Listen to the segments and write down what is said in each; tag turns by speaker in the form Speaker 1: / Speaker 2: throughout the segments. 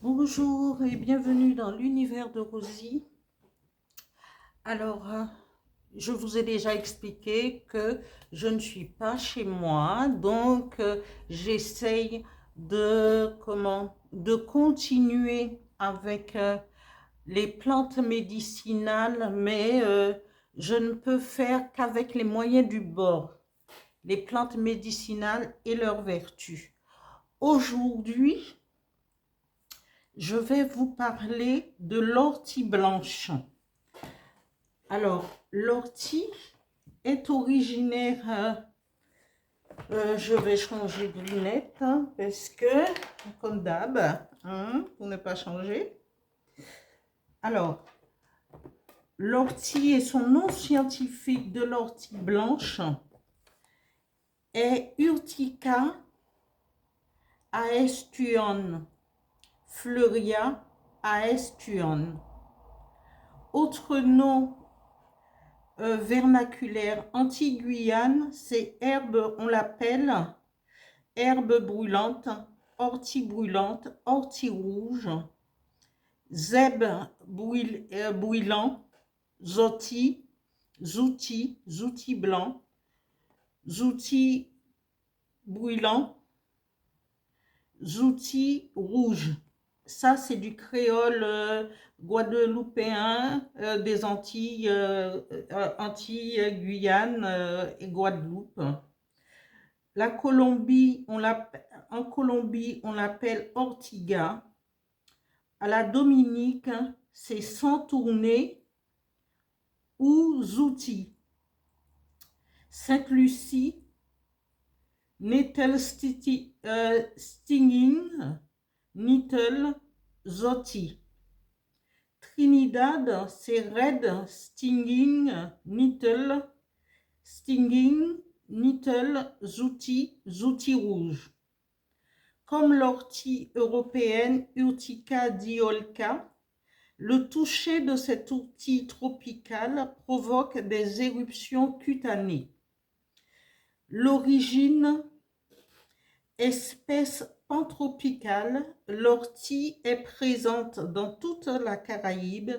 Speaker 1: Bonjour et bienvenue dans l'univers de Rosie. Alors, je vous ai déjà expliqué que je ne suis pas chez moi, donc j'essaye de continuer avec les plantes médicinales, mais je ne peux faire qu'avec les moyens du bord, les plantes médicinales et leurs vertus. Aujourd'hui, je vais vous parler de l'ortie blanche. Alors, l'ortie est originaire, je vais changer de lunettes parce que, comme d'hab, pour ne pas changer. Alors, l'ortie et son nom scientifique de l'ortie blanche est Urtica aestuon, Fleuria aestuon. Autre nom vernaculaire anti-Guyane, c'est herbe, on l'appelle herbe brûlante, ortie brûlante, ortie rouge, zèbe brûlant, zoti, zouti blanc, zouti brûlant, zouti rouge. Ça, c'est du créole guadeloupéen des Antilles, Antilles, Guyane et Guadeloupe. La Colombie, en Colombie, on l'appelle ortiga. À la Dominique, c'est santourné ou zouti. Sainte-Lucie, nettle stinging, nettle zoti. Trinidad, c'est red stinging, nettle zouti rouge. Comme l'ortie européenne Urtica dioica, le toucher de cette ortie tropicale provoque des éruptions cutanées. L'origine, espèce pantropicale, l'ortie est présente dans toute la Caraïbe.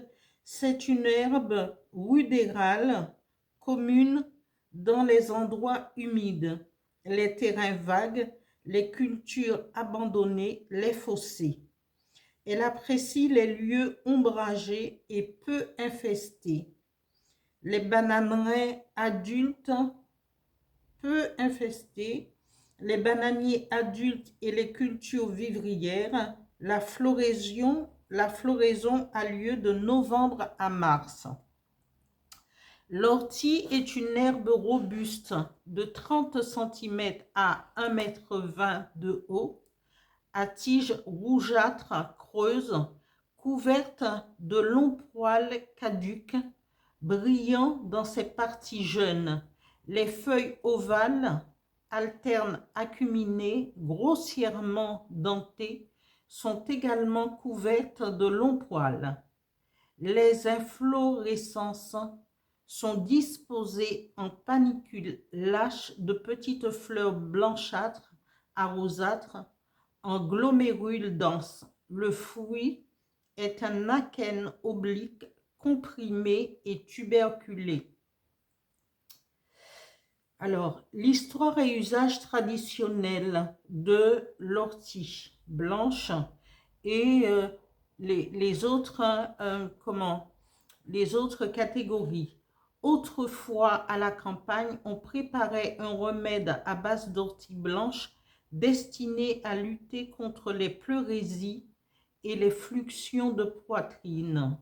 Speaker 1: C'est une herbe rudérale commune dans les endroits humides, les terrains vagues, les cultures abandonnées, les fossés. Elle apprécie les lieux ombragés et peu infestés. Les bananeraies adultes peu infestés, les bananiers adultes et les cultures vivrières. La floraison a lieu de novembre à mars. L'ortie est une herbe robuste de 30 cm à 1,20 m de haut, à tige rougeâtre creuse, couverte de longs poils caducs, brillant dans ses parties jeunes. Les feuilles ovales, alternes acuminées, grossièrement dentées, sont également couvertes de longs poils. Les inflorescences sont disposées en panicules lâches de petites fleurs blanchâtres à rosâtres en glomérules denses. Le fruit est un akène oblique, comprimé et tuberculé. Alors, l'histoire et usage traditionnel de l'ortie blanche et les autres catégories. Autrefois, à la campagne, on préparait un remède à base d'ortie blanche destiné à lutter contre les pleurésies et les fluxions de poitrine.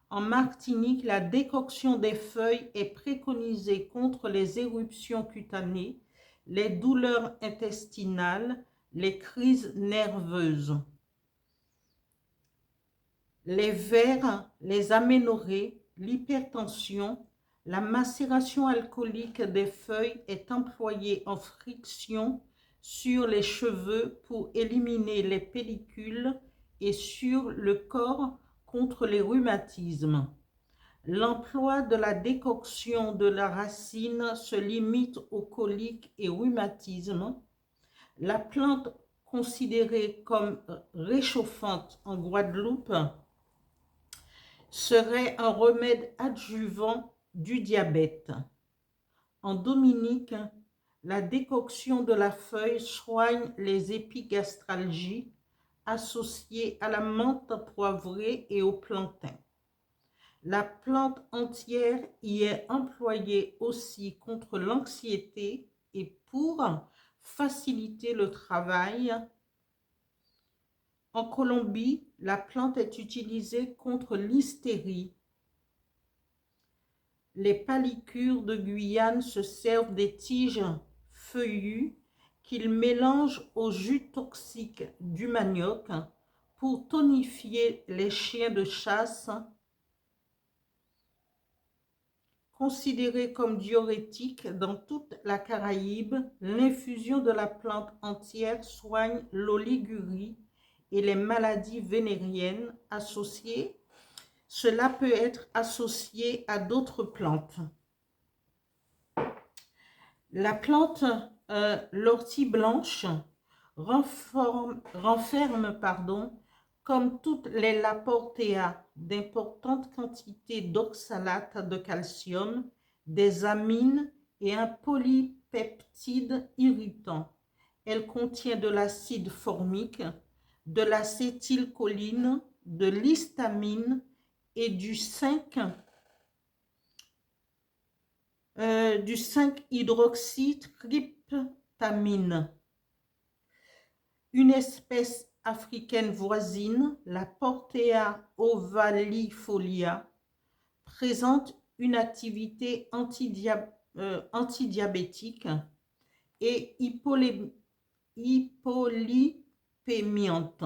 Speaker 1: En Martinique, la décoction des feuilles est préconisée contre les éruptions cutanées, les douleurs intestinales, les crises nerveuses. Les vers, les aménorrhées, l'hypertension, la macération alcoolique des feuilles est employée en friction sur les cheveux pour éliminer les pellicules et sur le corps contre les rhumatismes. L'emploi de la décoction de la racine se limite aux coliques et rhumatismes. La plante considérée comme réchauffante en Guadeloupe, serait un remède adjuvant du diabète. En Dominique, la décoction de la feuille soigne les épigastralgies associées à la menthe poivrée et au plantain. La plante entière y est employée aussi contre l'anxiété et pour faciliter le travail. En Colombie, la plante est utilisée contre l'hystérie. Les palicures de Guyane se servent des tiges feuillues qu'ils mélangent au jus toxique du manioc pour tonifier les chiens de chasse. Considérée comme diurétique dans toute la Caraïbe, l'infusion de la plante entière soigne l'oligurie et les maladies vénériennes associées. Cela peut être associé à d'autres plantes. La plante l'ortie blanche renferme, comme toutes les Laportea, d'importantes quantités d'oxalate de calcium, des amines et un polypeptide irritant. Elle contient de l'acide formique, de l'acétylcholine, de l'histamine et du 5-hydroxytryptamine. Une espèce africaine voisine, la Portea ovalifolia, présente une activité antidiabétique et hypolipémiante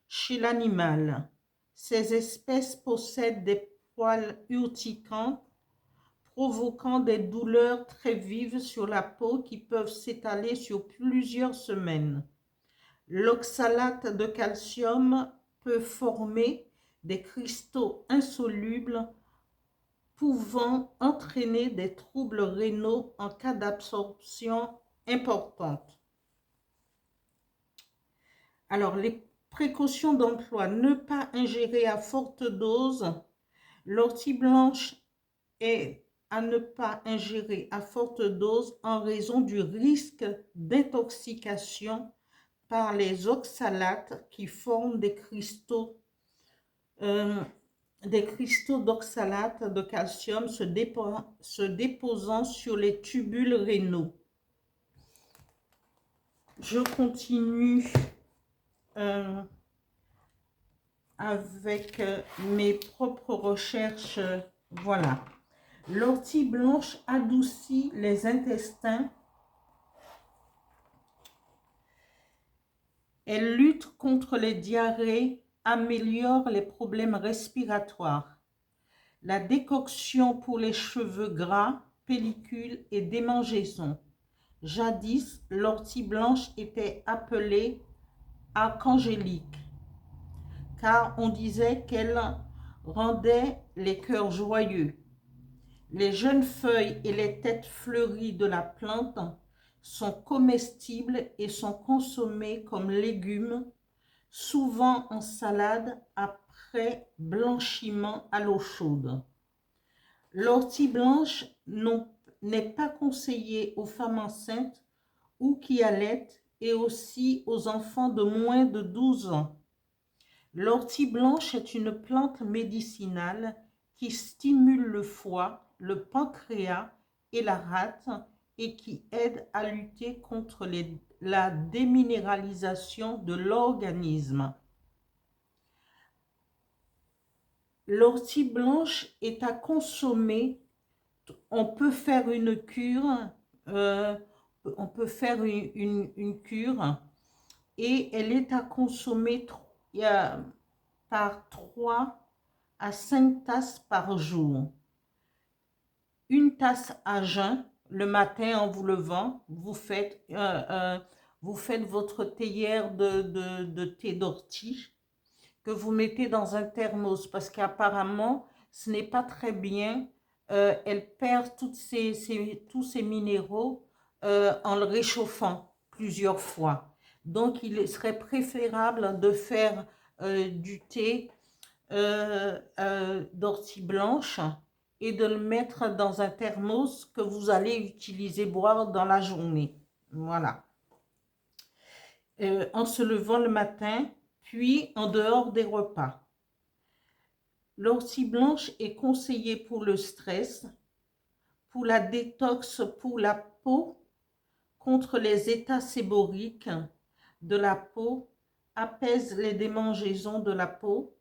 Speaker 1: chez l'animal. Ces espèces possèdent des poils urticants provoquant des douleurs très vives sur la peau qui peuvent s'étaler sur plusieurs semaines. L'oxalate de calcium peut former des cristaux insolubles pouvant entraîner des troubles rénaux en cas d'absorption importante. Alors, les précautions d'emploi: ne pas ingérer à forte dose. L'ortie blanche est à ne pas ingérer à forte dose en raison du risque d'intoxication par les oxalates qui forment des cristaux d'oxalate de calcium se déposant sur les tubules rénaux. Je continue avec mes propres recherches. Voilà. L'ortie blanche adoucit les intestins. Elle lutte contre les diarrhées, améliore les problèmes respiratoires. La décoction pour les cheveux gras, pellicule et démangeaisons. Jadis, l'ortie blanche était appelée archangélique, car on disait qu'elle rendait les cœurs joyeux. Les jeunes feuilles et les têtes fleuries de la plante sont comestibles et sont consommées comme légumes, souvent en salade après blanchiment à l'eau chaude. L'ortie blanche n'est pas conseillée aux femmes enceintes ou qui allaitent et aussi aux enfants de moins de 12 ans. L'ortie blanche est une plante médicinale qui stimule le foie, le pancréas et la rate et qui aide à lutter contre la déminéralisation de l'organisme. L'ortie blanche est à consommer. On peut faire une cure, une cure et elle est à consommer par 3 à 5 tasses par jour. Une tasse à jeun, le matin en vous levant, vous faites votre théière de thé d'ortie que vous mettez dans un thermos parce qu'apparemment, ce n'est pas très bien. Elle perd tous ces minéraux en le réchauffant plusieurs fois. Donc, il serait préférable de faire du thé d'ortie blanche et de le mettre dans un thermos que vous allez utiliser boire dans la journée. Voilà. En se levant le matin, puis en dehors des repas. L'ortie blanche est conseillée pour le stress, pour la détox pour la peau, contre les états séboriques de la peau, apaise les démangeaisons de la peau.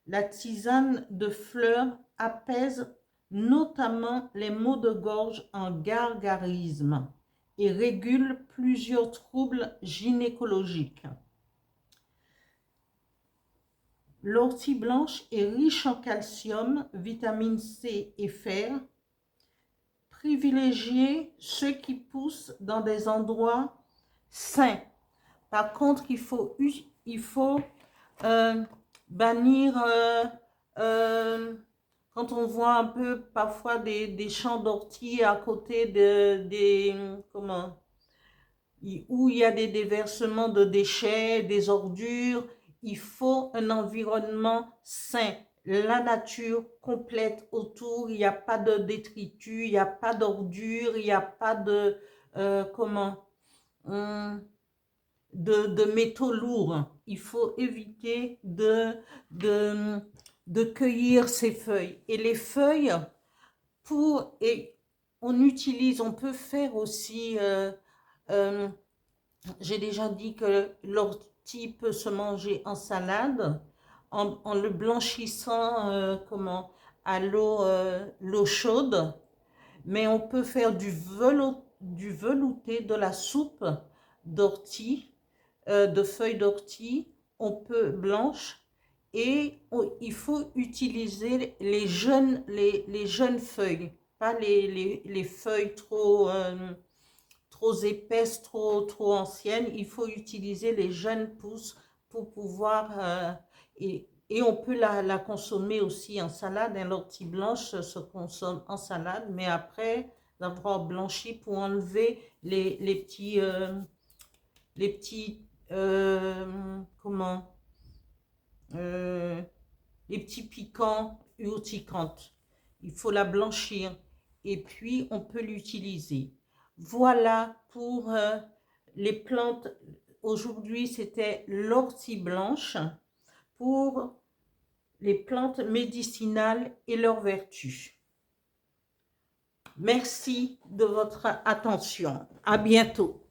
Speaker 1: La tisane de fleurs apaise notamment les maux de gorge en gargarisme et régule plusieurs troubles gynécologiques. L'ortie blanche est riche en calcium, vitamine C et fer. Privilégiez ceux qui poussent dans des endroits sains. Par contre, il faut bannir quand on voit un peu parfois des champs d'ortie à côté où il y a des déversements de déchets, des ordures. Il faut un environnement sain, la nature complète autour. Il n'y a pas de détritus, il n'y a pas d'ordures, il n'y a pas de de métaux lourds. Il faut éviter de cueillir ces feuilles. Et les feuilles, on peut faire aussi, j'ai déjà dit que l'ortie peut se manger en salade, en le blanchissant à l'eau chaude, mais on peut faire du velouté, de la soupe d'ortie, de feuilles d'ortie, on peut blanche, et il faut utiliser les jeunes feuilles, pas les feuilles trop épaisses, trop anciennes. Il faut utiliser les jeunes pousses pour pouvoir, et on peut la consommer aussi en salade. L'ortie blanche se consomme en salade, mais après l'avoir blanchi pour enlever les petits les petits piquants urticantes. Il faut la blanchir et puis on peut l'utiliser. Voilà pour les plantes. Aujourd'hui, c'était l'ortie blanche pour les plantes médicinales et leurs vertus. Merci de votre attention. À bientôt.